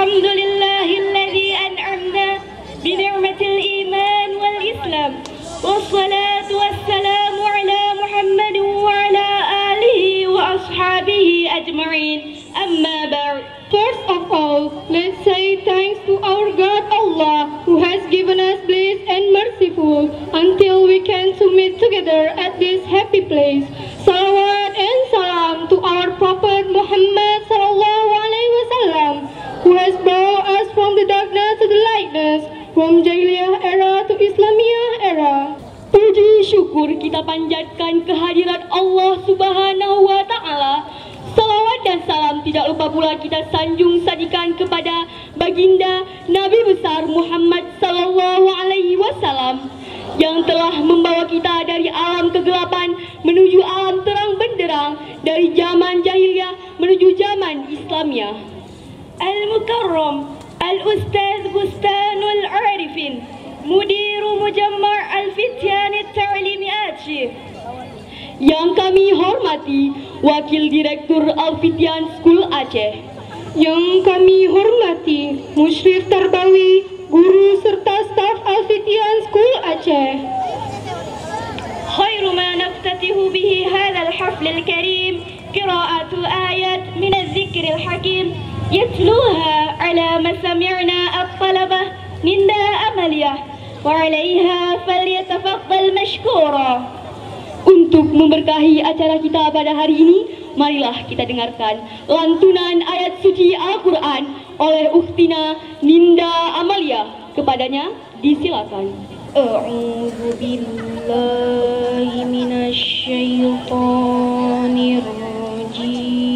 الحمد لله الذي أنعمنا بنعمة الإيمان والإسلام والصلاة والسلام على محمد وعلى آله وأصحابه أجمعين أما بعد. First of all, let's say thanks to our God Allah, who has given us bliss and merciful until we can to meet together at this happy place. Salawat and salam to our Prophet Muhammad sallallahu alaihi wasallam, who has brought us from the darkness to the lightness, from Jahiliyah era to Islamiyah era. Puji syukur kita panjatkan kehadirat Allah Subhanahu wa Ta'ala. Salawat dan salam tidak lupa pula kita sanjung sadikan kepada baginda Nabi besar Muhammad sallallahu alaihi wasallam yang telah membawa kita dari alam kegelapan menuju alam terang benderang, dari zaman jahiliyah menuju zaman Islamiyah. Al-Mukarram Al-Ustaz Bustanul Arifin, Mudiru Mujammar Al-Fityan Al-Ta'limi Aceh. Yang kami hormati Wakil Direktur Al-Fityan School Aceh. Yang kami hormati Musyrif Tarbawi, guru serta staf Al-Fityan School Aceh. خير ما نفتتح به هذا الحفل الكريم قراءة آيات من الذكر الحكيم يتلوها على مسامعنا الطلبة نندا أملية وعليها فليتفضل مشكورا. Untuk memberkahi acara kita pada hari ini, marilah kita dengarkan lantunan ayat suci Al-Quran oleh Ukhtina Ninda Amalia. Kepadanya disilakan. A'udzu billahi minasy syaithanir rajim.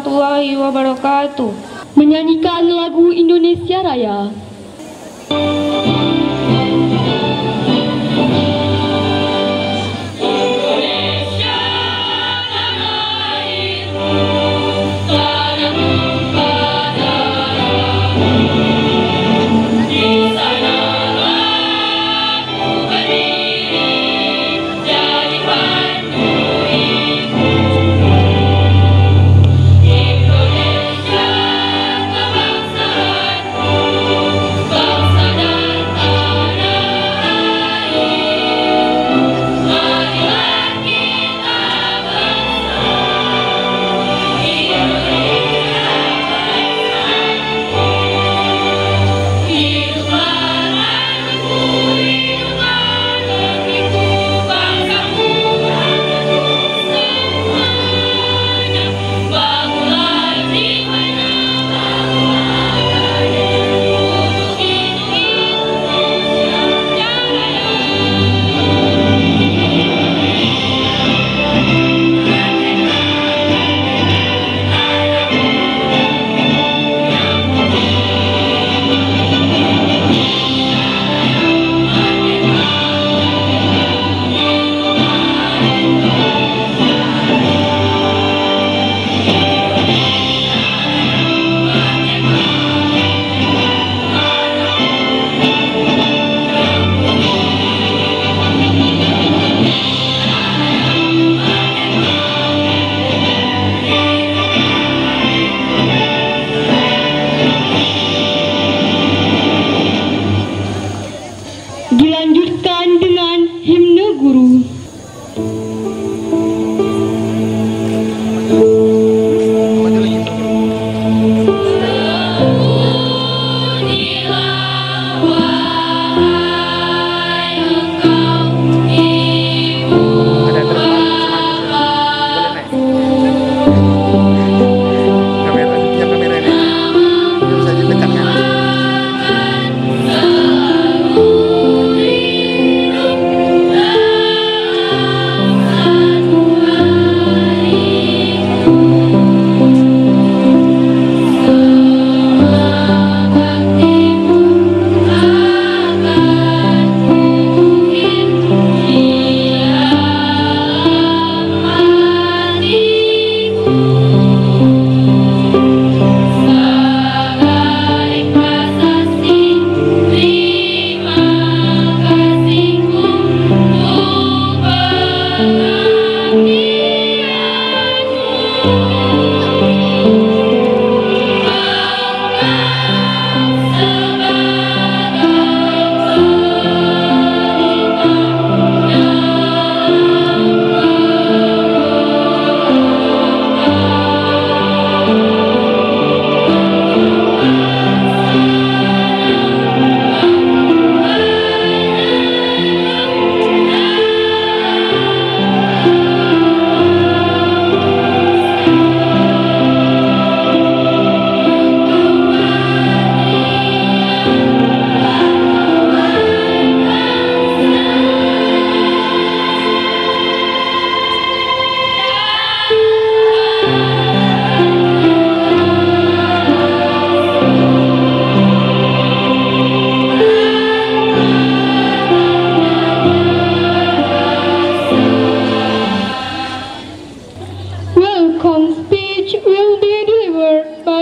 warahmatullahi wabarakatuh. Menyanyikan lagu Indonesia Raya. Dilanjutkan dengan himne guru.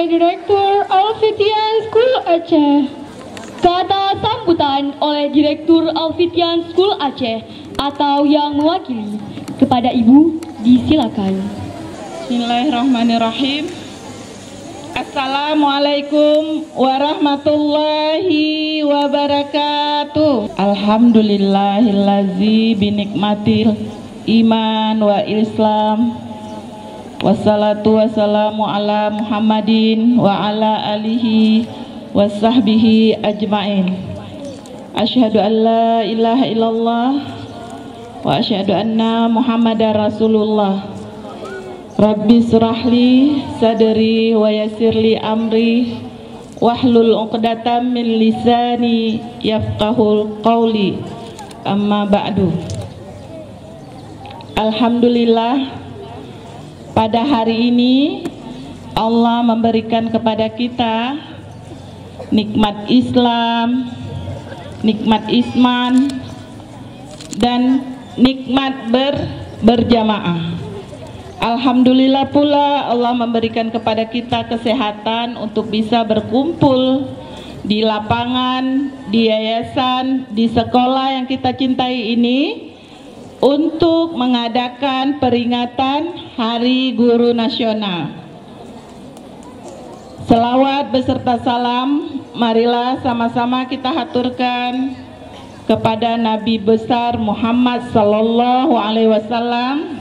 Direktur Al-Fitian School Aceh. Kata sambutan oleh Direktur Al-Fitian School Aceh atau yang mewakili kepada Ibu disilakan. Bismillahirrahmanirrahim. Assalamualaikum warahmatullahi wabarakatuh. Alhamdulillahillazi binikmatil iman wa islam. Wassalatu wassalamu ala Muhammadin wa ala alihi wa sahbihi ajma'in. Asyhadu an la ilaha illallah wa asyhadu anna Muhammadar Rasulullah. Rabbi syrahli sadri wa yassirli amri wahlul 'uqdatam min lisani yafqahul qawli. Amma ba'du. Alhamdulillah, pada hari ini Allah memberikan kepada kita nikmat Islam, nikmat iman, dan nikmat berjamaah. Alhamdulillah pula Allah memberikan kepada kita kesehatan untuk bisa berkumpul di lapangan, di yayasan, di sekolah yang kita cintai ini untuk mengadakan peringatan Hari Guru Nasional. Selawat beserta salam, marilah sama-sama kita haturkan kepada Nabi besar Muhammad Sallallahu Alaihi Wasallam.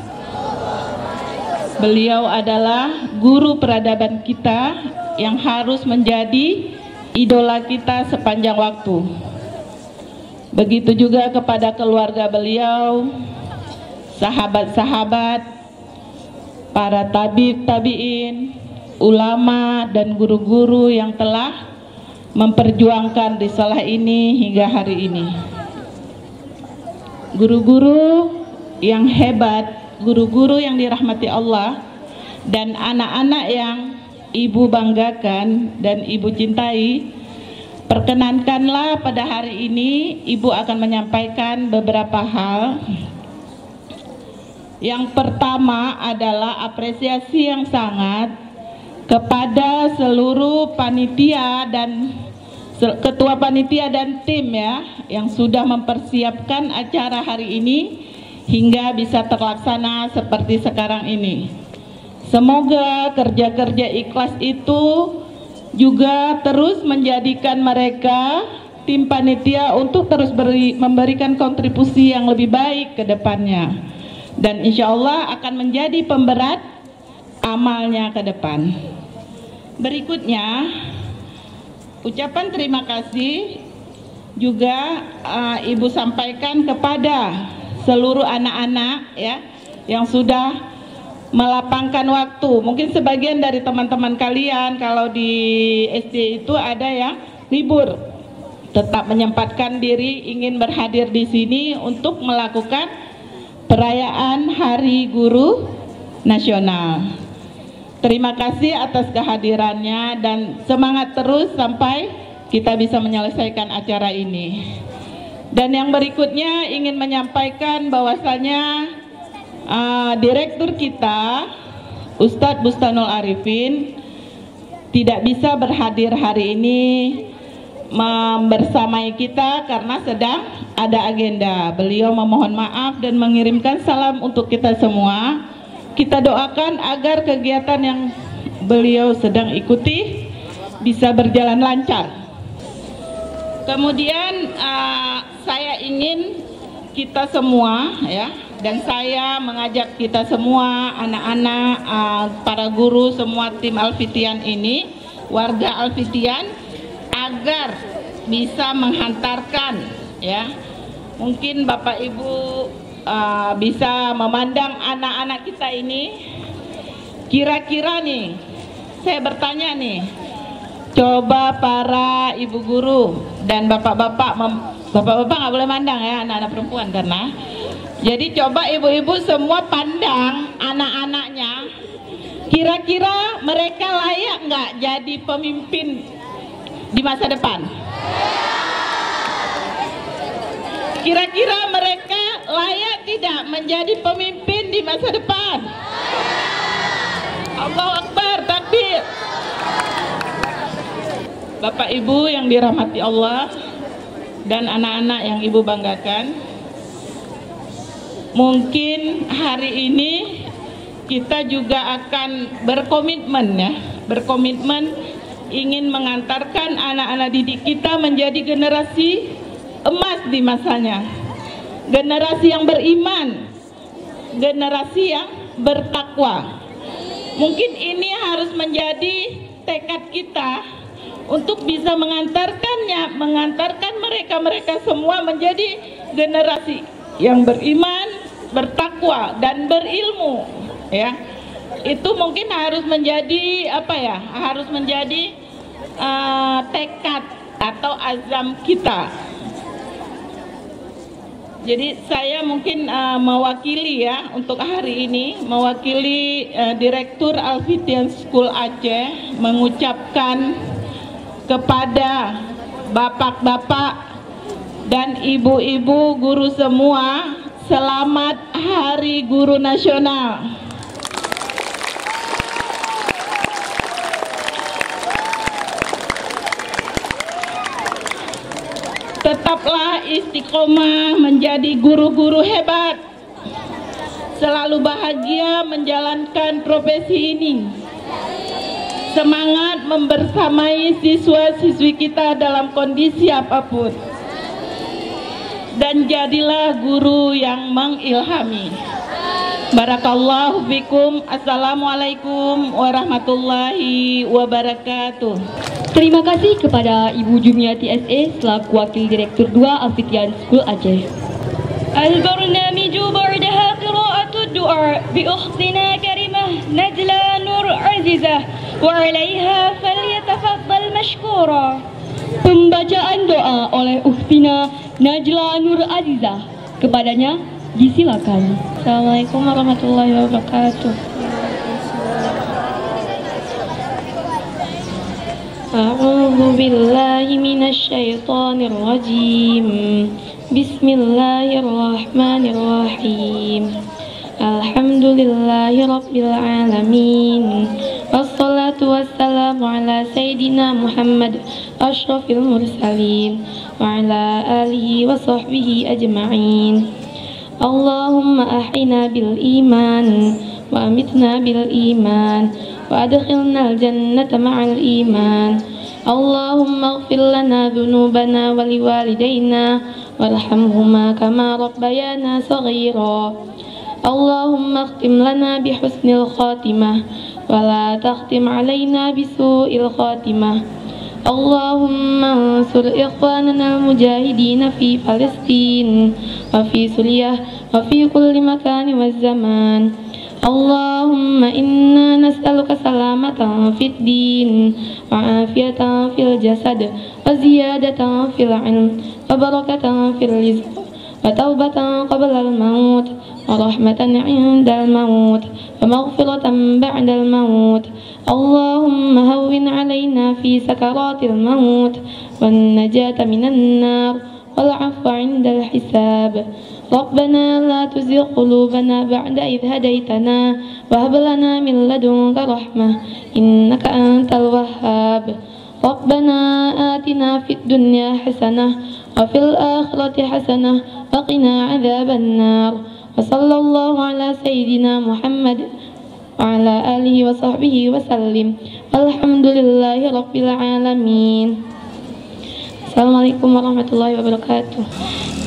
Beliau adalah guru peradaban kita yang harus menjadi idola kita sepanjang waktu. Begitu juga kepada keluarga beliau, sahabat-sahabat, para tabi'in, ulama dan guru-guru yang telah memperjuangkan risalah ini hingga hari ini. Guru-guru yang hebat, guru-guru yang dirahmati Allah, dan anak-anak yang ibu banggakan dan ibu cintai, perkenankanlah pada hari ini ibu akan menyampaikan beberapa hal. Yang pertama adalah apresiasi yang sangat kepada seluruh panitia dan ketua panitia dan tim ya yang sudah mempersiapkan acara hari ini hingga bisa terlaksana seperti sekarang ini. Semoga kerja-kerja ikhlas itu juga terus menjadikan mereka tim panitia untuk terus memberikan kontribusi yang lebih baik ke depannya, dan insya Allah akan menjadi pemberat amalnya ke depan. Berikutnya, ucapan terima kasih juga Ibu sampaikan kepada seluruh anak-anak ya yang sudah melapangkan waktu. Mungkin sebagian dari teman-teman kalian kalau di SD itu ada yang libur, tetap menyempatkan diri ingin berhadir di sini untuk melakukan perayaan Hari Guru Nasional. Terima kasih atas kehadirannya dan semangat terus sampai kita bisa menyelesaikan acara ini. Dan yang berikutnya ingin menyampaikan bahwasanya direktur kita Ustadz Bustanul Arifin tidak bisa berhadir hari ini bersamai kita karena sedang ada agenda. Beliau memohon maaf dan mengirimkan salam untuk kita semua. Kita doakan agar kegiatan yang beliau sedang ikuti bisa berjalan lancar. Kemudian saya ingin kita semua ya, dan saya mengajak kita semua anak-anak, para guru, semua tim Al-Fitian ini, warga Al-Fitian, agar bisa menghantarkan ya, mungkin Bapak Ibu bisa memandang anak-anak kita ini. Kira-kira nih, saya bertanya nih, coba para ibu guru dan bapak-bapak, bapak-bapak nggak boleh mandang ya anak-anak perempuan karena. Jadi coba ibu-ibu semua pandang anak-anaknya, kira-kira mereka layak nggak jadi pemimpin di masa depan? Kira-kira mereka layak tidak menjadi pemimpin di masa depan? Allahu Akbar, takbir. Bapak Ibu yang dirahmati Allah dan anak-anak yang Ibu banggakan, mungkin hari ini kita juga akan berkomitmen ya, berkomitmen ingin mengantarkan anak-anak didik kita menjadi generasi emas di masanya, generasi yang beriman, generasi yang bertakwa. Mungkin ini harus menjadi tekad kita untuk bisa mengantarkan mereka semua menjadi generasi yang beriman, bertakwa dan berilmu ya. Itu mungkin harus menjadi apa ya? Harus menjadi tekad atau azam kita. Jadi saya mungkin mewakili ya untuk hari ini, mewakili Direktur Alfitian School Aceh mengucapkan kepada bapak-bapak dan ibu-ibu guru semua, selamat Hari Guru Nasional. Tetaplah istiqomah menjadi guru-guru hebat, selalu bahagia menjalankan profesi ini. Semangat membersamai siswa-siswi kita dalam kondisi apapun. Dan jadilah guru yang mengilhami. Barakallahu fikum. Assalamualaikum warahmatullahi wabarakatuh. Terima kasih kepada Ibu Jumiati SE selaku Wakil Direktur 2 Alfitian School Aceh. البرنامج بعدها قراءة الدعاء بأختنا كريمة نجلة نور عزيزة وعليها فليتفضل مشكورا. Pembacaan doa oleh Ukhtina Najla Nur Azizah. Kepadanya disilakan. Assalamualaikum warahmatullahi wabarakatuh. A'udzu billahi minasy syaithanir rajim. Bismillahirrahmanirrahim. Alhamdulillahi rabbil alamin. Wassalatu wassalamu ala sayyidina Muhammad asyrafil mursalin wa ala alihi wa sahbihi ajma'in. Allahumma ahyina bil iman wa amitna bil iman wa adkhilna al jannata ma'al iman. Allahumma ighfir lana dhunubana wa liwalidayna warhamhuma kama rabbayana saghira. Allahumma akhtim lana bihusnil khatimah wa la takhtim alaina bisu'il khatimah. Allahumma ansur ikhwanana al-mujahidin fi Palestin wa fi Suriah wa fi kulli makan wa zaman. Allahumma inna nas'aluka salamatan fid din wa afiyatan fil jasad wa ziyadatan fil ilm wa barakatan fil rizq wa taubatan qabla al-maut wa rahmatan 'inda al-maut wa maghfiratan ba'da al-maut. Allahumma hawwin 'alaina fi sakaratil maut wan najata minan nar wal 'afwa 'inda al-hisab. Rabbana la tuzigh qulubana ba'da idh hadaytana wa hab lana min ladunka rahmah innaka antal wahhab. Rabbana atina fid dunya hasanah wa fil akhirati hasanah wa qina adzaban nar. Wa sallallahu ala sayyidina Muhammad wa ala alihi wa sahbihi wa sallim. Alhamdulillahi rabbil alamin. Assalamualaikum warahmatullahi wabarakatuh.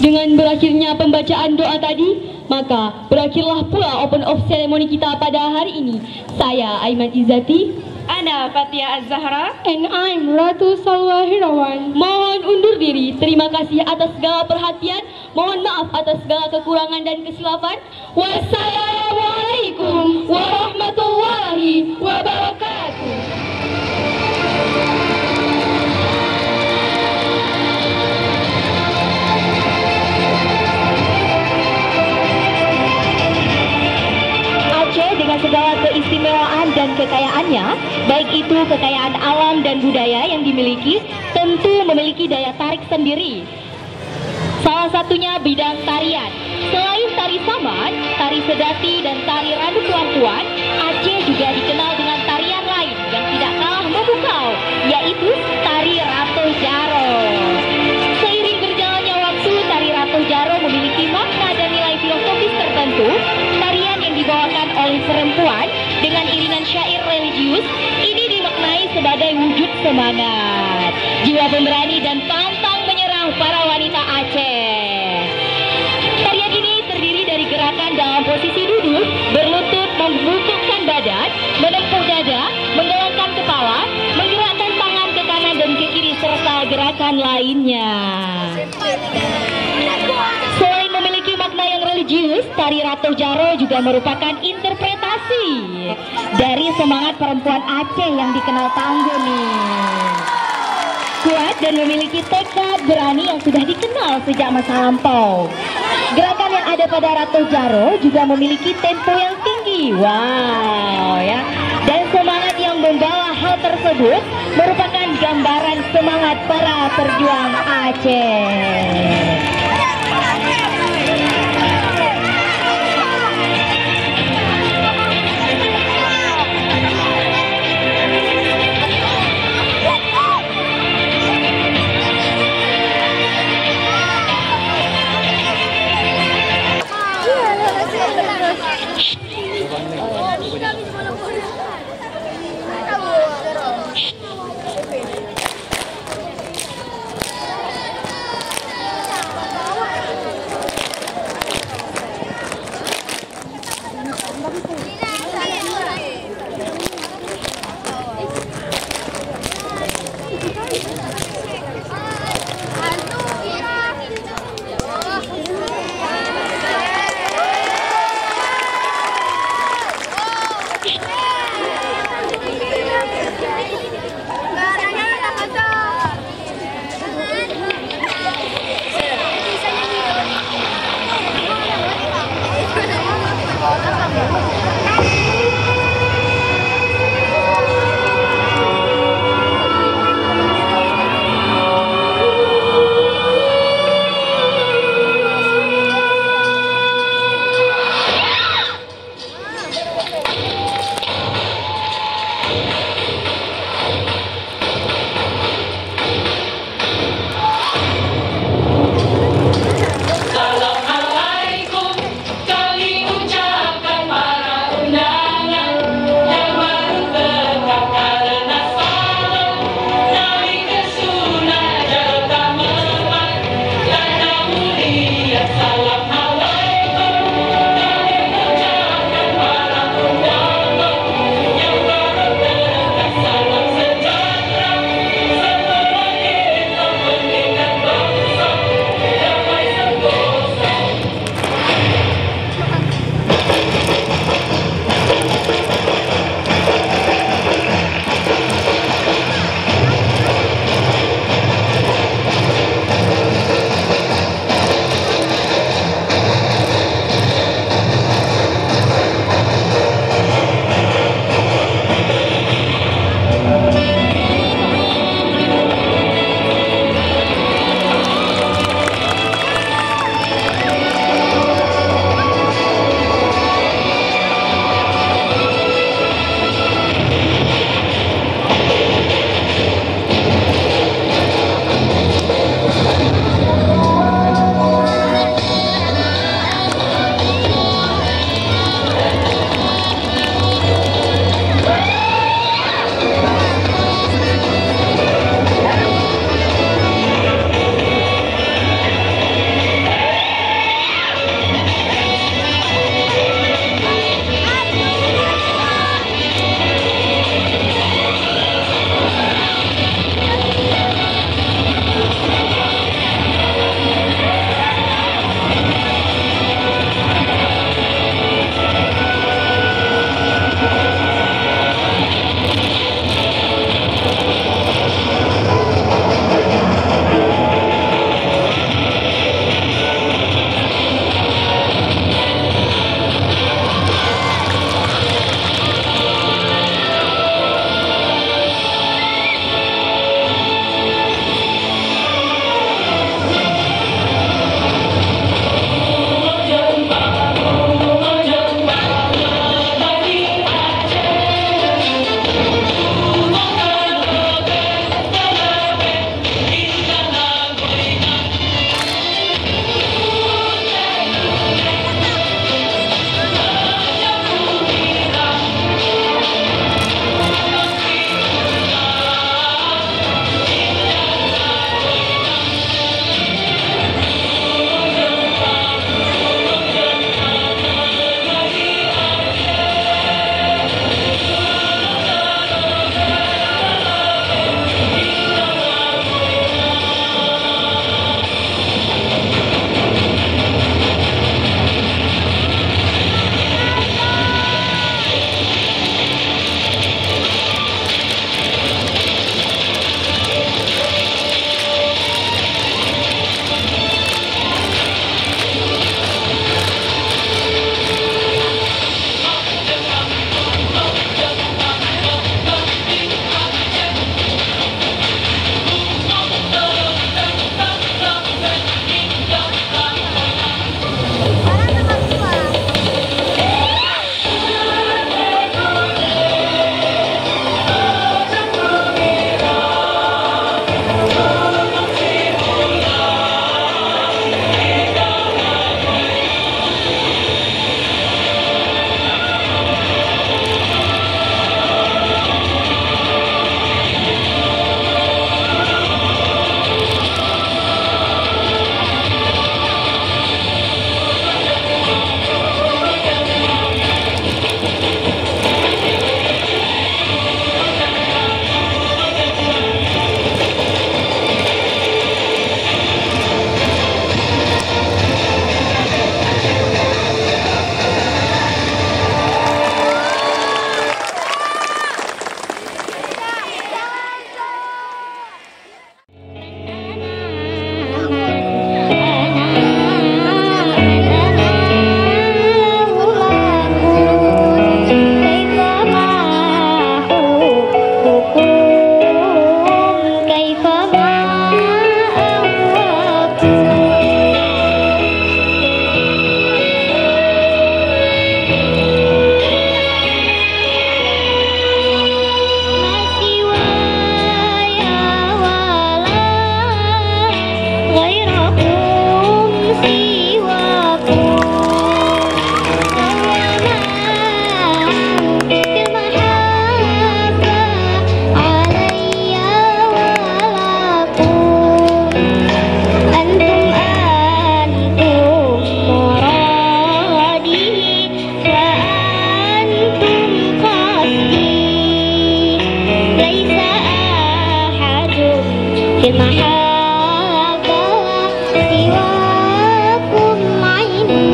Dengan berakhirnya pembacaan doa tadi, maka berakhirlah pula open of ceremony kita pada hari ini. Saya Aiman Izzati, Ana Fatia Az-Zahra, And I'm Ratu Salwa Hirawan. mohon undur diri. Terima kasih atas segala perhatian. Mohon maaf atas segala kekurangan dan kesilafan. Wassalamualaikum warahmatullahi wabarakatuh. Dengan segala keistimewaan dan kekayaannya, baik itu kekayaan alam dan budaya yang dimiliki, tentu memiliki daya tarik sendiri. Salah satunya bidang tarian. Selain tari saman, tari sedati, dan tari randu tuan-tuan, Aceh juga dikenal dengan tarian lain yang tidak kalah memukau, yaitu tari Rato Jaro. Seiring berjalannya waktu, tari Rato Jaro memiliki makna dan nilai filosofis tertentu. Tarian yang dibawakan oleh perempuan dengan iringan syair religius ini dimaknai sebagai wujud semangat, jiwa pemberani dan pantang menyerah para wanita Aceh. Tarian ini terdiri dari gerakan dalam posisi duduk, berlutut, membungkukkan badan, menepuk dada, menggelengkan kepala, menggerakkan tangan ke kanan dan ke kiri serta gerakan lainnya. Selain memiliki makna yang religius, tari Rato Jaro juga merupakan interpretasi dari semangat perempuan Aceh yang dikenal tangguh nih. Kuat dan memiliki tekad berani yang sudah dikenal sejak masa lampau. yang ada pada Ratu Jaro juga memiliki tempo yang tinggi. Wow ya. Dan semangat yang membawa hal tersebut merupakan gambaran semangat para perjuang Aceh. fil mahabbah siwakum aini.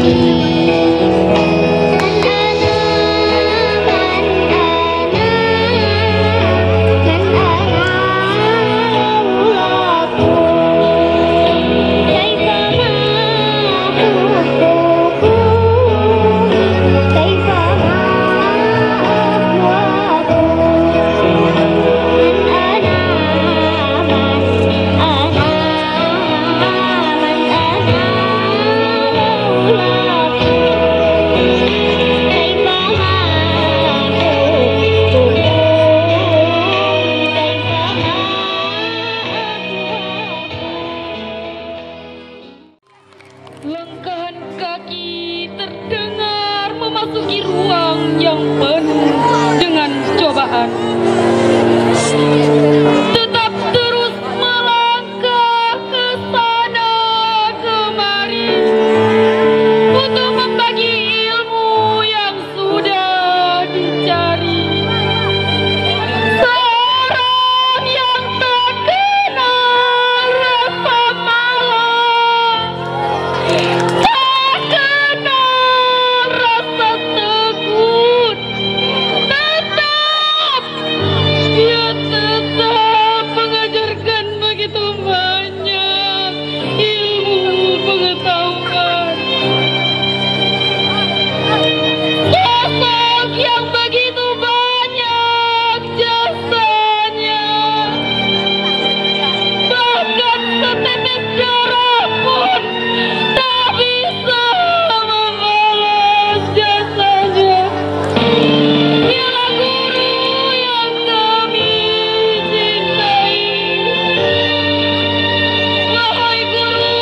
Langkahan kaki terdengar memasuki ruang yang penuh dengan cobaan. Tetap terus melangkah ke sana kemari untuk membagi ilmu yang sudah dicari. Seorang yang tak kenal rasa malas, tak kenal rasa takut, dia tetap mengajarkan begitu banyak ilmu pengetahuan. Sosok yang begitu banyak jasanya, bahkan setetes darah pun tak bisa membalas jasanya. Dialah guru yang kami cintai. Wahai guru,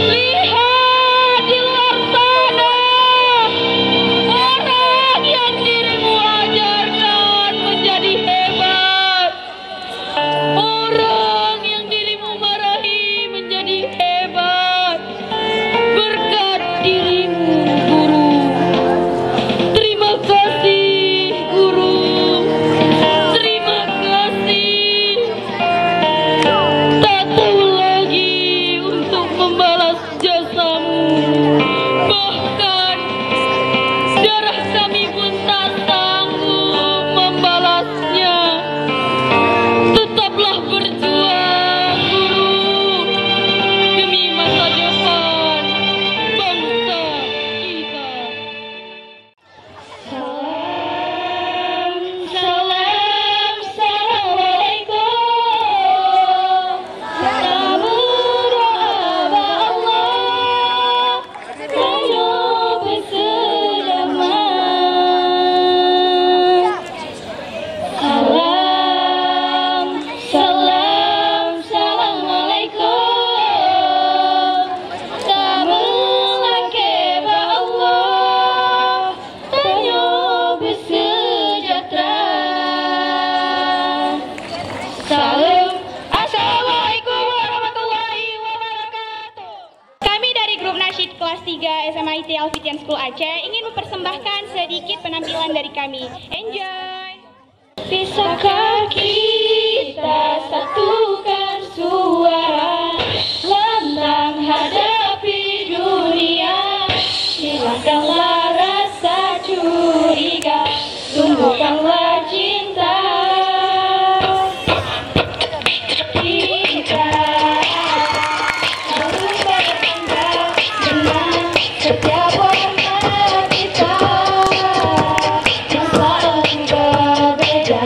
lihat di luar sana orang yang dirimu ajarkan menjadi hebat, orang yang dirimu marahi menjadi hebat berkat dirimu, guru. Terima kasih, guru. Terima kasih. Tak tahu lagi untuk membalas jasamu. Bahkan darah kami pun tak sanggup membalasnya. Tetaplah berjuang, guru, demi masa depan bangsa kita. Salam, salam, assalamualaikum. Salam berdoa Allah, hidup berselamat. Salam, salam, assalamualaikum. Salam keba Allah, hidup bersejahtera. Salam, assalamualaikum warahmatullahi wabarakatuh. Kami dari grup nasyid kelas 3 SMA IT Alfitian School Aceh ingin mempersembahkan sedikit penampilan dari kami. Enjoy! Bisakah kita satukan suara lantang hadapi dunia? Hilangkanlah rasa curiga, tumbuhkanlah cinta. Kita harus berbangga dengan setiap warna kita yang selalu berbeda.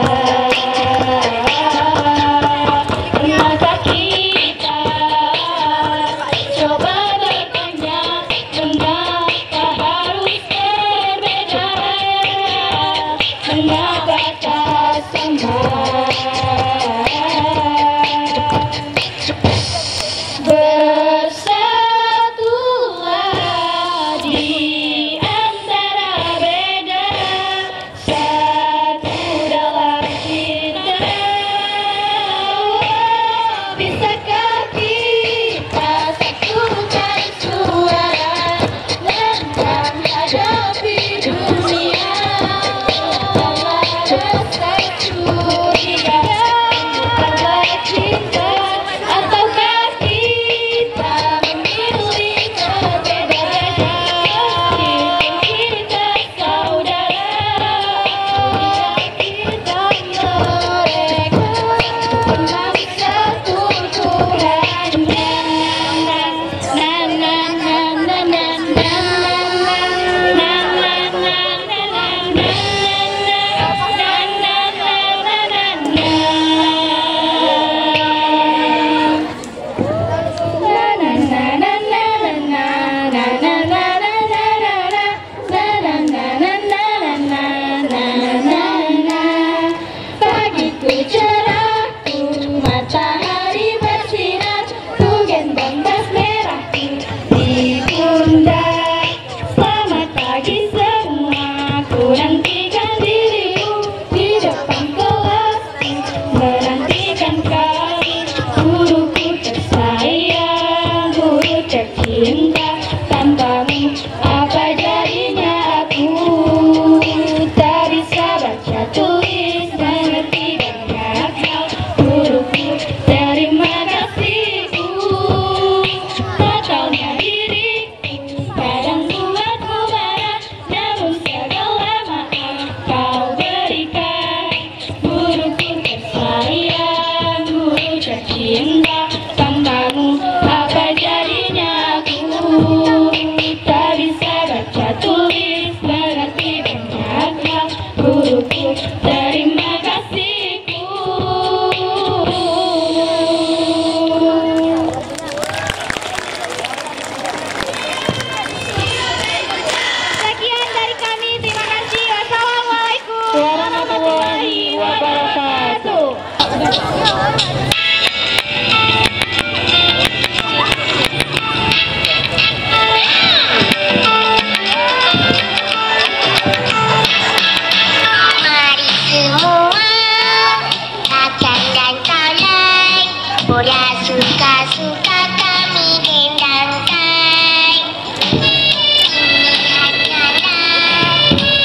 Suka-suka kami dendangkan.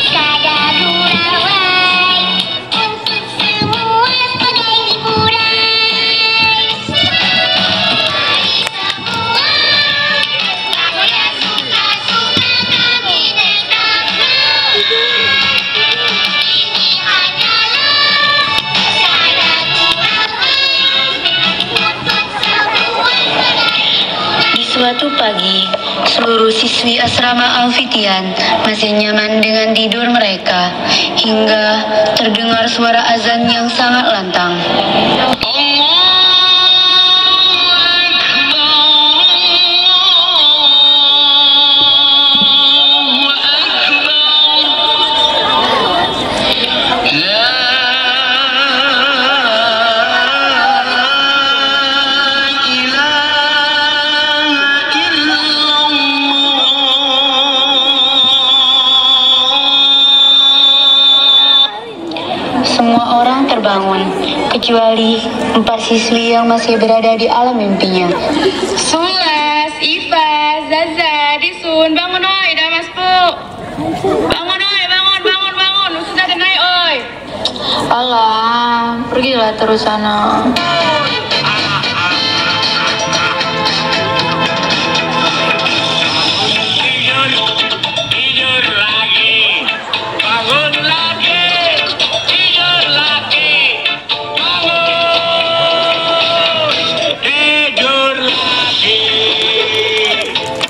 Sada burawai untuk semua sebagai hiburan. Mari semua goyang suka-suka kami dendangkan. Ini hanyalah sada burawai untuk semua sebagai hiburan. Di suatu pagi, seluruh siswi asrama Alfitian masih nyaman dengan tidur mereka hingga terdengar suara azan yang sangat lantang. Semua orang terbangun, kecuali 4 siswi yang masih berada di alam mimpinya. Sulas, Iva, Zaza, Disun, bangun oi, dah masuk. Bangun oi, bangun. Sudah ada naik oi. Alah, pergilah terus sana.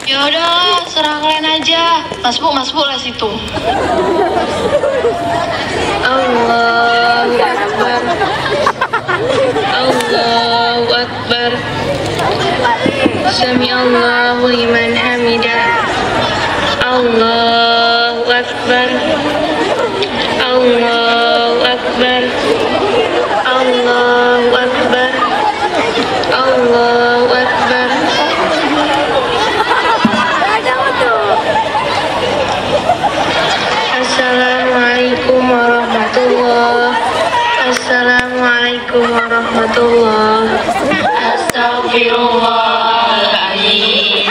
Yaudah, serah kalian aja. Mas Bu lah situ. Allahu Akbar. Allahu Akbar. Sami Allahu liman hamidah. Allahu Akbar. Allahu Akbar. Allahu Akbar. Allahu Akbar. Assalamualaikum warahmatullahi. Assalamualaikum warahmatullahi. Astagfirullahaladzim.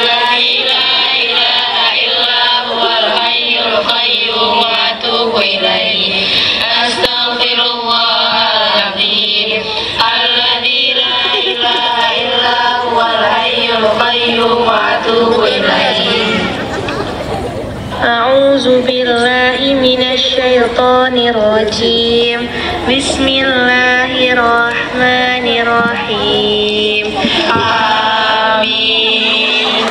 La ilaha illa huwal hayyul qayyum wa atubu ilaihi. Astagfirullahaladzim. Alladzi la ilaha illa huwal hayyul qayyum wa atubu ilaihi. A'udzu billahi minasy syaithanir rajim. Bismillahirrahmanirrahim. Amin.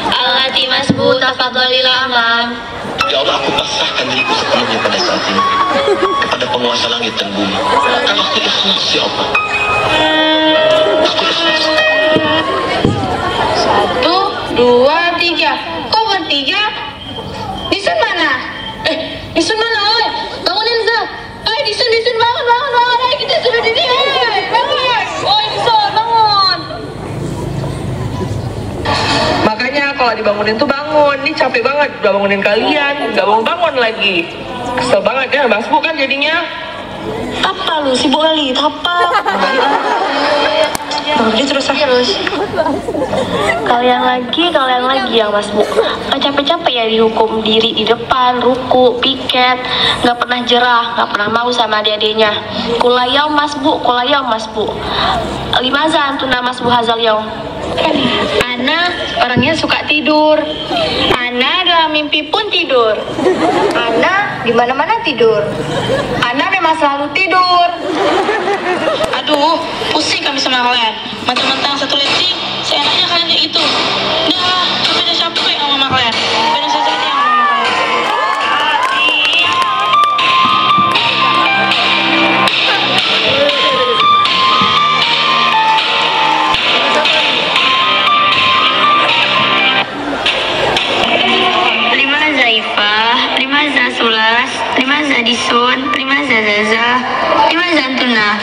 Al-Hati Mas Bu, tafadhalil amam. Ya Allah, aku pasrahkan diriku sepenuhnya pada saat ini kepada penguasa langit dan bumi. Karena aku ikhlas, ya Allah. Aku ikhlas. 1, 2, 3. Kok bertiga? Disun mana? Disun mana? Oi, bangunin Zah. Disun bangun. Kita sudah di sini. Bangun. Oi, Disun, bangun. Makanya kalau dibangunin tuh bangun. Ini capek banget udah bangunin kalian, nggak bangun lagi. Kesel banget ya, Mas Bu kan jadinya. Apa lu sibuk kali? Apa? Dia terus. Kalian lagi ya Mas Bu. Nggak capek-capek ya dihukum diri di depan, ruku, piket, nggak pernah jerah, nggak pernah mau sama adik-adiknya. Kulayau Mas Bu. Limaza antuna Mas Bu hazal yaum. Ana orangnya suka tidur. Ana dalam mimpi pun tidur. Ana di mana-mana tidur. Ana memang selalu tidur. Aduh, pusing kami sama kalian. Mentang-mentang satu leci, seenaknya kalian kayak gitu. Udah, kami udah capek sama mama kalian. Biar saya aja yang sama mama kalian. Limaza Ifah, limaza Sulas, limaza Disun, limaza Zaza, limaza Zantuna.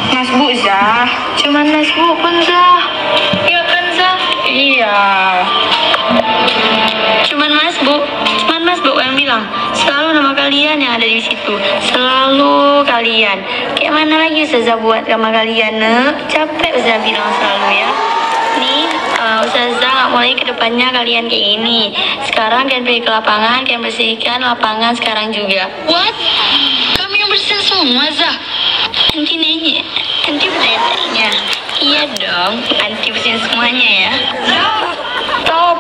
Mas Bu Zah, cuman Mas Bu pun Zah. Iya kan Zah? Iya. Cuman Mas Bu yang bilang selalu nama kalian yang ada di situ, selalu kalian. Kayak mana lagi Ustazah buat sama kalian? Capek Ustazah bilang selalu ya. Nih Ustazah nggak mau lagi ke depannya kalian kayak gini. Sekarang kalian pergi ke lapangan, kalian bersihkan lapangan sekarang juga. What? Kami yang bersih semua Zah? Nanti nanya, nanti bertanya-tanya. Iya dong, nanti bersihin semuanya ya. Top.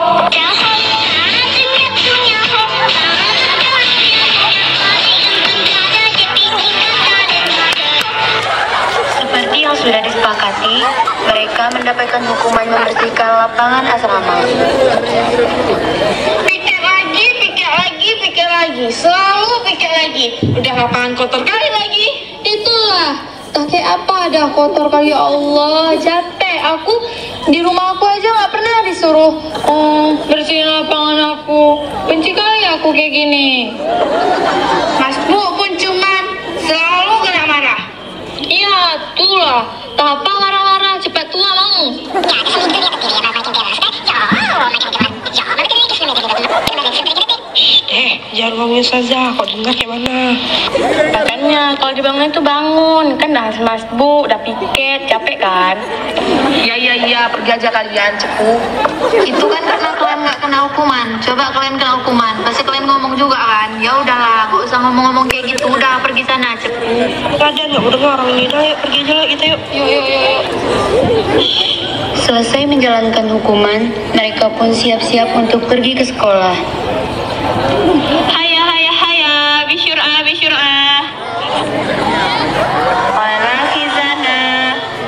Seperti yang sudah disepakati, mereka mendapatkan hukuman membersihkan lapangan asrama. Pikir lagi, selalu pikir lagi. Udah lapangan kotor kali lagi. Itulah, pakai apa ada kotor kali, ya Allah, capek. Aku di rumah aku aja nggak pernah disuruh bersihin lapangan aku. Benci kali aku kayak gini. Mas Bu pun cuman selalu kena marah. Iya, itulah. Apa marah-marah, cepat tua mau. Jangan ngomongin saja, kok dengar kayak mana? Katanya kalau dibangun itu bangun, kan dah Mas Bu, udah piket, capek kan? Iya, pergi aja kalian, cepu. Itu kan karena kalian nggak kena hukuman. Coba kalian kena hukuman, pasti kalian ngomong juga kan? Ya udahlah, nggak usah ngomong-ngomong kayak gitu. Udah pergi sana, cepu. Kalian nggak mau dengar orang ini, dah yuk pergi aja kita yuk. Yuk. Selesai menjalankan hukuman, mereka pun siap-siap untuk pergi ke sekolah. Haya, bisyur'a. Wala khizana,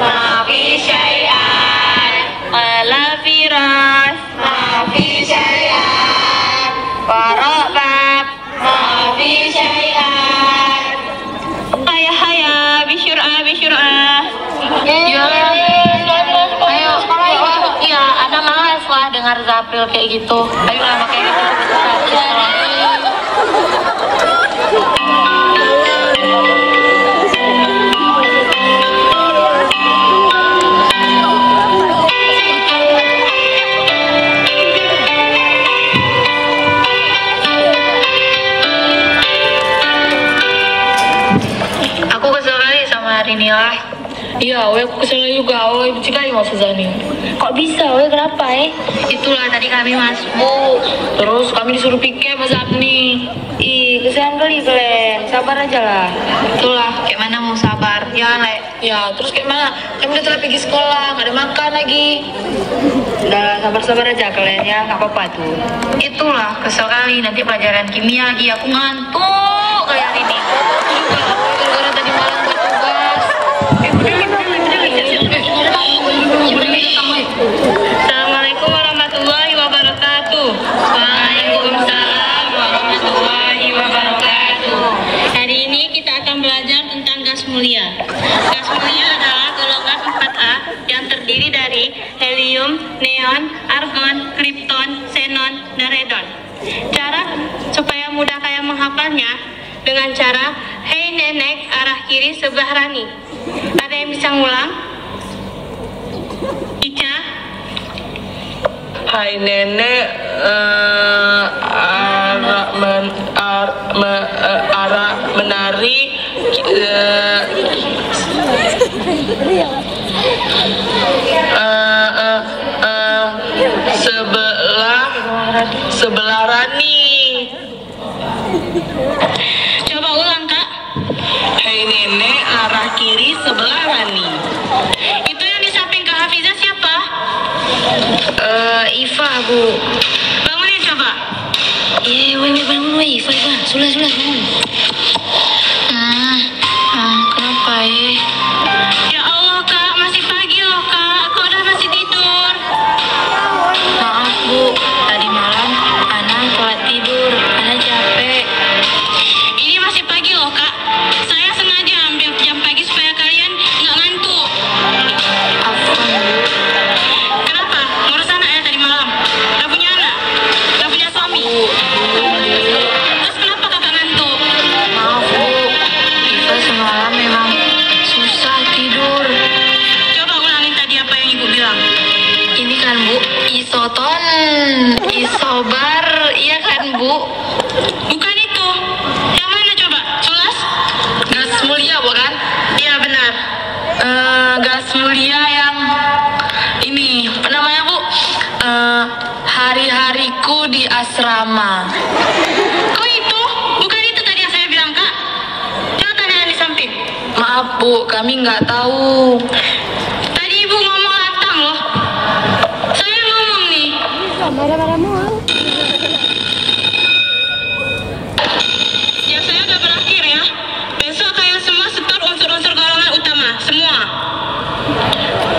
Mafi syai'an. Wala firas. Mafi syai'an. warabab, Mafi syai'an. Haya, bisyur'a. Ayo, iya, Ana malas lah dengar Zapril kayak gitu. Ayolah, makanya kita Aku kesel kali sama hari ini lah. Iya, aku kesel juga. Benci kali mau Suzani. Kok bisa, kenapa Itulah tadi kami Mas Bu. Terus kami disuruh pikir Mas Abni. Ih, kesian kali kalian. Sabar aja lah. Itulah, kayak mana mau sabar? Ya, terus kayak mana? Kami udah telah pergi sekolah, nggak ada makan lagi. Udah, sabar-sabar aja kalian ya, nggak apa-apa tuh. Itulah, kesel kali. Nanti pelajaran kimia lagi. Aku ngantuk kayak hari ini. Juga, gara-gara tadi malam buat tugas. Assalamualaikum warahmatullahi wabarakatuh. Waalaikumsalam warahmatullahi wabarakatuh. Hari ini kita akan belajar tentang gas mulia. Gas mulia adalah golongan 4A yang terdiri dari helium, neon, argon, krypton, xenon, dan radon. Cara supaya mudah kalian menghafalnya dengan cara hei nenek arah kiri sebelah Rani. Ada yang bisa ngulang? Ica? Hai nenek, arah menari sebelah Rani. Coba ulang, Kak. Hai nenek, arah kiri sebelah Rani. Itu yang di samping Kak Hafizah siapa? Iva, Bu. Bangunin coba. Bangun, Iva. Sulah, bangun. Kenapa Ya Allah, Kak, masih pagi loh, Kak. Kok udah masih tidur? Maaf, Bu. Tadi malam, Ana telat tidur. Ana capek. Ini masih pagi loh, Kak. Saya sengaja ambil jam pagi supaya kalian nggak ngantuk. Afwan, Bu. Kenapa? Ngurus anak ya tadi malam? Udah punya anak? Udah punya suami? Terus kenapa kakak ngantuk? Maaf, Bukan itu. Yang mana coba? Sulas? Gas mulia bukan? Iya benar. Gas mulia yang ini apa namanya Bu? Hari-hariku di asrama. Kok itu? Bukan itu tadi yang saya bilang Kak. Coba tanya yang di samping. Maaf Bu, kami nggak tahu. Tadi Ibu ngomong lantang loh. Saya ngomong nih. Ya saya udah berakhir ya. Besok kalian semua setor unsur-unsur golongan utama semua.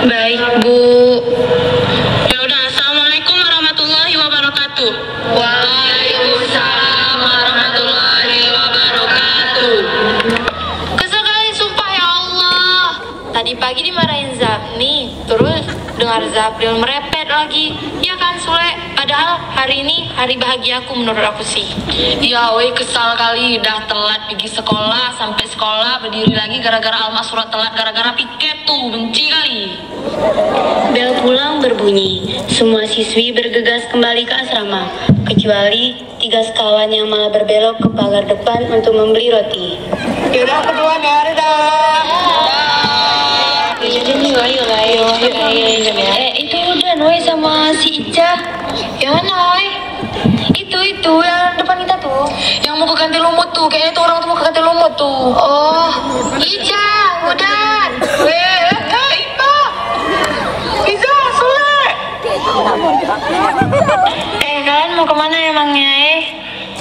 Baik Bu. Ya udah, assalamualaikum warahmatullahi wabarakatuh. Waalaikumsalam warahmatullahi wabarakatuh. Kesel kali sumpah ya Allah. Tadi pagi dimarahin Zapni, terus dengar Zabril merepet lagi. Ya kan Sule, padahal hari ini hari bahagiaku menurut aku sih. Ya weh, kesal kali, udah telat pergi sekolah, sampai sekolah berdiri lagi gara-gara Alma surat telat, gara-gara piket tuh, benci kali. Bel pulang berbunyi, semua siswi bergegas kembali ke asrama, kecuali 3 sekawan yang malah berbelok ke pagar depan untuk membeli roti. Yaudah kedua nih, dadah. Ayo. Itu udah Noy sama si Ica. Yang mana Noy? Itu yang depan kita tuh. Yang mau ke kantin lumut tuh, kayaknya tuh orang tuh mau ke kantin lumut tuh. Oh, Ica, udah. Ipa. Iza, Sule. Kalian mau kemana emangnya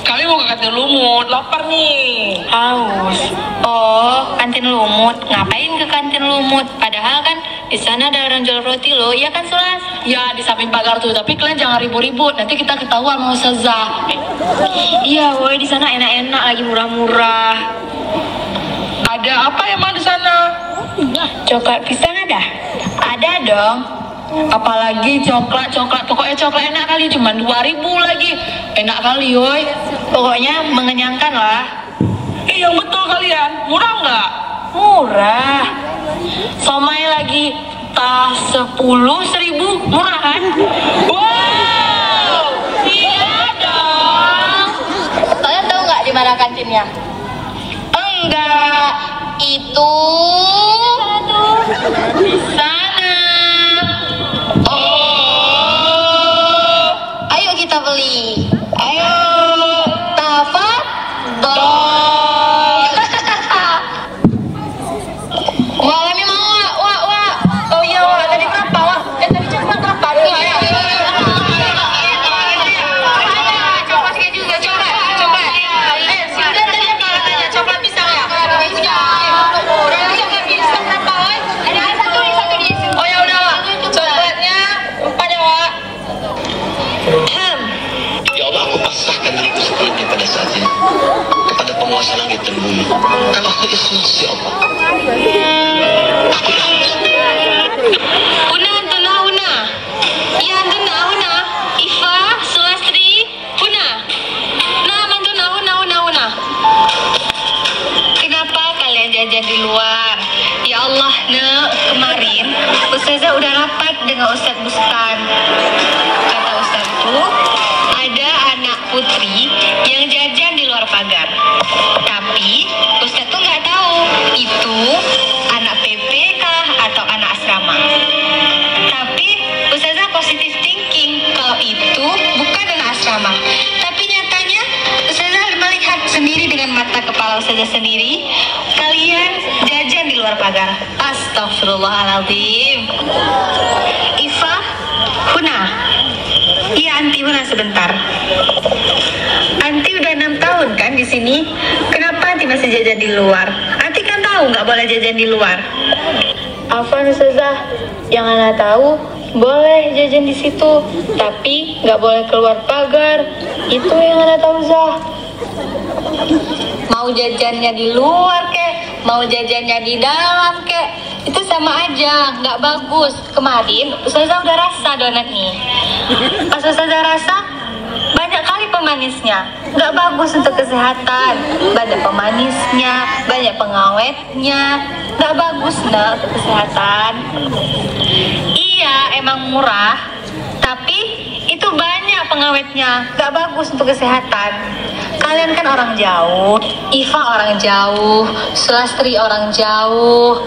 Kali mau ke kantin lumut, lapar nih. Haus. Oh, kantin lumut. Ngapain ke kantin lumut? Padahal kan di sana ada orang jual roti loh, iya kan Sulas? Ya di samping pagar tuh, tapi kalian jangan ribut-ribut, nanti kita ketahuan mau Ustazah. Iya, woi di sana enak-enak lagi murah-murah. Ada apa emang di sana? Coklat pisang ada? Ada dong. Apalagi coklat, pokoknya coklat enak kali, cuma 2.000 lagi. Enak kali yoi. Pokoknya mengenyangkan lah. Yang betul kalian, murah nggak? Murah. Somai lagi tas 10.000, murah kan? Wow, Iya dong. Kalian tahu nggak di mana kantinnya? Enggak, itu di sana. Oh, Ayo kita beli. Ayo, Tafat, dong. Wah, Lami mau wah. Oh iya, wah. Tadi berapa, wah? Tadi coklat berapa? Coklat juga, coklat. Sudah tadi apa katanya? Coklat pisang ya? Berarti coklat pisang berapa, wah? Ada satu di situ. Oh ya udah, wah. Coklatnya 4 ya, wah. Ya Allah, aku pasrahkan diriku sepenuhnya pada saat ini kepada penguasa langit dan bumi. Karena aku ikhlas ya Allah. Aku ikhlas. Una. Iya, Una. Ifa, Sulastri, Una. Nah, Mantuna, Una. Kenapa kalian jajan di luar? Ya Allah, kemarin Ustazah udah rapat dengan Ustaz Bustan. Kata Ustaz tuh, ada anak putri yang jajan di luar pagar. Tapi Ustaz tuh nggak tahu itu anak PP kah atau anak asrama. Tapi Ustazah positive thinking kalau itu bukan anak asrama. Tapi nyatanya Ustazah melihat sendiri dengan mata kepala Ustazah sendiri, kalian jajan di luar pagar. Astagfirullahaladzim. Ifa, Huna. Iya, Anti Huna sebentar. Anti udah 6 tahun kan di sini. Kenapa Anti masih jajan di luar? Anti kan tahu nggak boleh jajan di luar. Afwan Ustazah, yang Ana tahu boleh jajan di situ, tapi nggak boleh keluar pagar. Itu yang Ana tahu, Zah. Mau jajannya di luar kek, mau jajannya di dalam kek, itu sama aja, nggak bagus. Kemarin Ustazah udah rasa donat nih. Pas Ustazah rasa, banyak kali pemanisnya, nggak bagus untuk kesehatan. Banyak pemanisnya, banyak pengawetnya, nggak bagus untuk kesehatan. Iya, emang murah, Tapi itu banyak pengawetnya, gak bagus untuk kesehatan. Kalian kan orang jauh, Iva orang jauh, Sulastri orang jauh.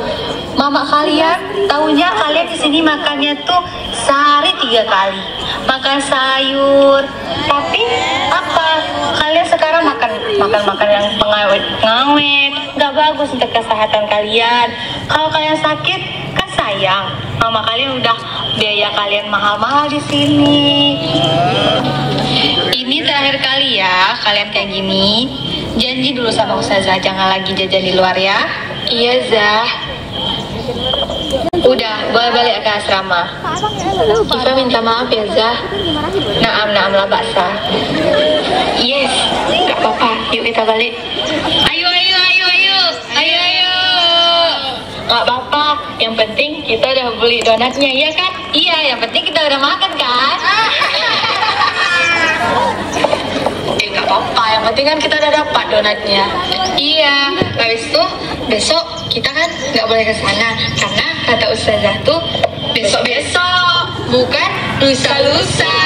Mama kalian, taunya kalian di sini makannya tuh sehari 3 kali, makan sayur. Tapi apa? Kalian sekarang makan yang pengawet, gak bagus untuk kesehatan kalian. Kalau kalian sakit, kan sayang. Mama kalian udah biaya kalian mahal-mahal di sini. Ini terakhir kali ya kalian kayak gini. Janji dulu sama Ustazah jangan lagi jajan di luar ya. Iya Zah. Udah, boleh balik ke asrama. Kita minta maaf ya Zah. Naam lah baksa. Yes, gak apa-apa. Yuk kita balik. Ayo. Gak apa-apa. Yang penting kita udah beli donatnya, iya kan? Iya, yang penting kita udah makan kan? Gak apa-apa, yang penting kan kita udah dapat donatnya. Iya, habis itu besok kita kan nggak boleh ke sana karena kata Ustazah tuh besok, bukan lusa-lusa.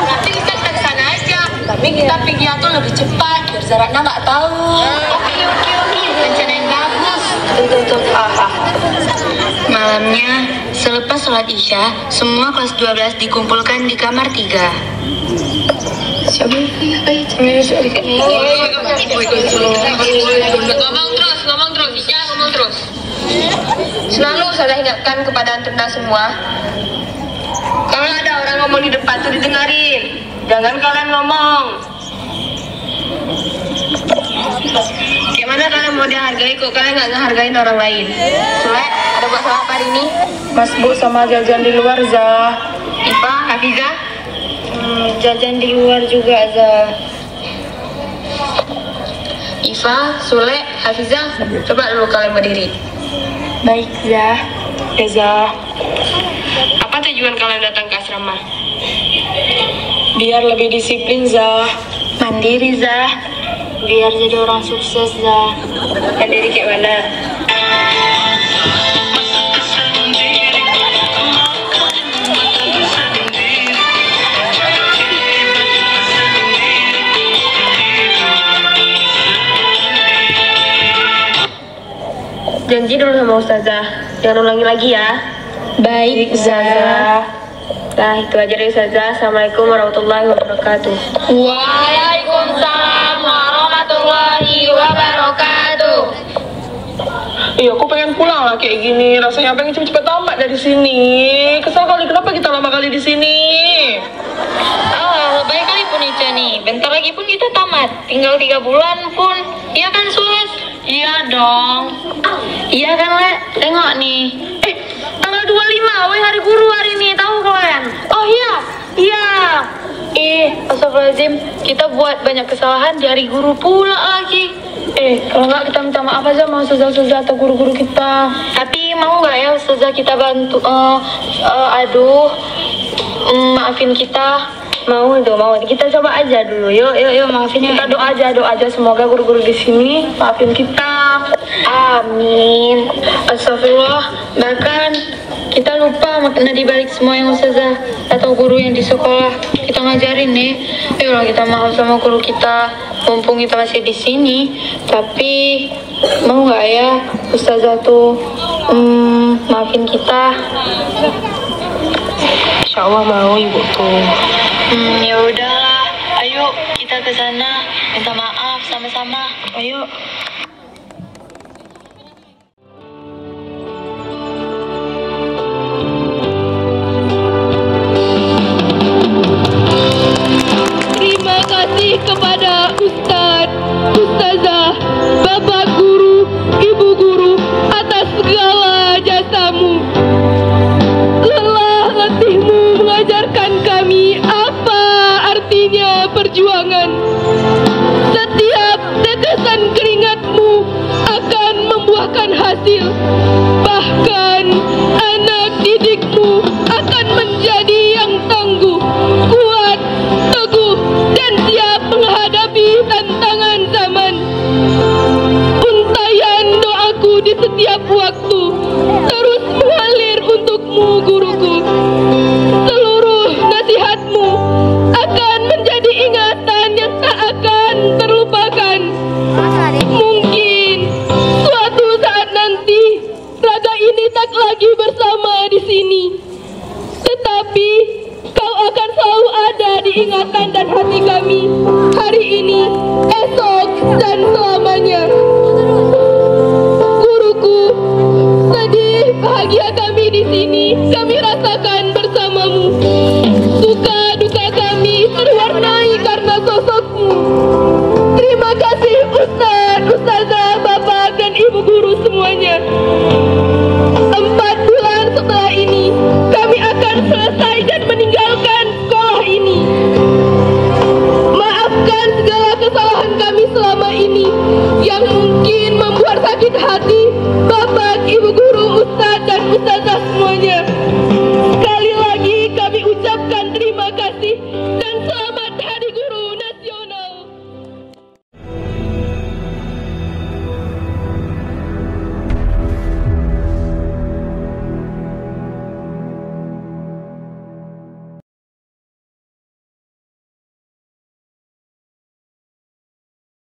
Nanti kita ke sana aja, tapi kita pergi tuh lebih cepat biar Zaratna nggak tahu. Oke, rencana yang bagus. Tuh. Malamnya selepas sholat Isya, semua kelas 12 dikumpulkan di kamar 3. Ngomong terus. Selalu saya ingatkan kepada antum semua, kalau ada orang ngomong di depan tuh didengarin, jangan kalian ngomong. Gimana kalian mau dihargai kok kalian nggak ngehargain orang lain? Soalnya ada buat sama apa hari ini? Mas Bu sama jajan di luar Zah. Iva, Hafizah? Jajan di luar juga Zah. Iva, Sule, Hafizah, coba dulu kalian berdiri. Baik Zah. Ya Zah. Apa tujuan kalian datang ke asrama? Biar lebih disiplin Zah. Mandiri Zah. Biar jadi orang sukses Zah. Mandiri kayak mana? Janji dulu sama Ustazah, jangan ulangi lagi ya. Baik Ustazah. Nah itu aja dari Ustazah. Assalamualaikum warahmatullahi wabarakatuh. Waalaikumsalam warahmatullahi wabarakatuh. Iya, aku pengen pulang lah kayak gini. Rasanya pengen cepet-cepet tamat dari sini. Kesal kali kenapa kita lama kali di sini. Baik kali pun Ica nih. Bentar lagi pun kita tamat. Tinggal 3 bulan pun. Iya kan Sus? Iya dong. Iya kan Le? Tengok nih. Tanggal 25, weh hari guru hari ini. Tahu kalian? Oh iya. Iya. Astagfirullahaladzim. Kita buat banyak kesalahan di hari guru pula lagi. Kalau nggak kita minta maaf aja sama ustazah atau guru-guru kita. Tapi mau nggak ya ustazah kita bantu? Maafin kita. Mau. Kita coba aja dulu. Yuk maafin ya. Kita doa aja semoga guru-guru di sini maafin kita. Amin. Astagfirullah. Bahkan kita lupa makna dibalik semua yang ustazah atau guru yang di sekolah kita ngajarin nih. Ayolah kita maaf sama guru kita. Mumpung kita masih di sini. Tapi mau nggak ya ustazah tuh maafin kita? Insya Allah mau ibu tuh. Ya udahlah, ayo kita ke sana minta maaf sama-sama. Ayo. Terima kasih kepada Ustadz, Ustazah, Bapak Guru, Ibu Guru atas segala jasamu. Lelah letihmu mengajarkan kami apa artinya perjuangan. Setiap tetesan keringatmu akan membuahkan hasil. Bahkan anak didikmu akan menjadi yang tangguh, kuat, teguh, dan siap menghadapi tantangan zaman. Untayan doaku di setiap waktu terus mengalir untukmu guruku. sini. Tetapi Kau akan selalu ada di ingatan dan hati kami, hari ini, esok, dan selamanya. Guruku, sedih, bahagia kami di sini, kami rasakan bersamamu. Suka duka kami terwarnai karena sosokmu. Terima kasih Ustaz, Ustazah, Bapak, dan Ibu guru semuanya. 4 bulan setelah ini, kami akan selesai dan meninggalkan sekolah ini. Maafkan segala kesalahan kami selama ini yang mungkin membuat sakit hati Bapak, Ibu guru, Ustaz, dan Ustazah semuanya.